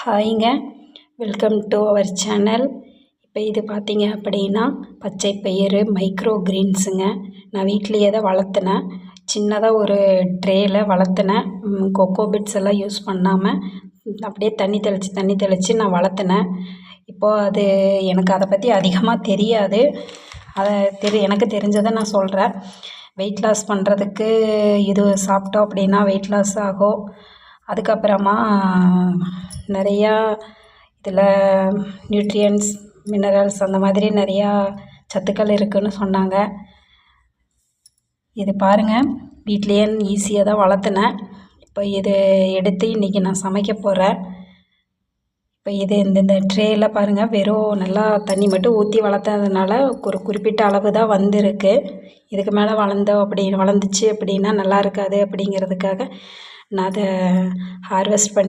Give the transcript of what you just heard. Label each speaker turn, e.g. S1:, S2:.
S1: ஹாய்ங்க, welcome to our channel. இப்போ இது பார்த்தீங்க அப்படின்னா பச்சை பயிறு மைக்ரோ கிரீன்ஸுங்க. நான் வீட்டிலையே தான் வளர்த்துனேன். சின்னதாக ஒரு ட்ரேயில் வளர்த்துனேன். கொக்கோ பிட்ஸ் எல்லாம் யூஸ் பண்ணாமல் அப்படியே தண்ணி தெளித்து நான் வளர்த்துனேன். இப்போது அது எனக்கு அதை பற்றி அதிகமாக தெரியாது. எனக்கு தெரிஞ்சதை நான் சொல்கிறேன். வெயிட் லாஸ் பண்ணுறதுக்கு இது சாப்பிட்டோம் அப்படின்னா வெயிட் லாஸ் ஆகும். அதுக்கப்புறமா நிறையா இதில் நியூட்ரியன்ஸ், மினரல்ஸ் அந்த மாதிரி நிறையா சத்துக்கள் இருக்குதுன்னு சொன்னாங்க. இது பாருங்கள், வீட்லேயே ஈஸியாக தான் வளர்த்துனேன். இப்போ இது எடுத்து இன்றைக்கி நான் சமைக்க போகிறேன். இப்போ இது இந்த ட்ரேயில் பாருங்கள், வெறும் நல்லா தண்ணி மட்டும் ஊற்றி வளர்த்ததுனால ஒரு குறிப்பிட்ட அளவு தான் வந்திருக்கு. இதுக்கு மேலே வளர்ந்துச்சு அப்படின்னா நல்லா இருக்காது அப்படிங்கிறதுக்காக நான் அதை ஹார்வெஸ்ட் பண்ணி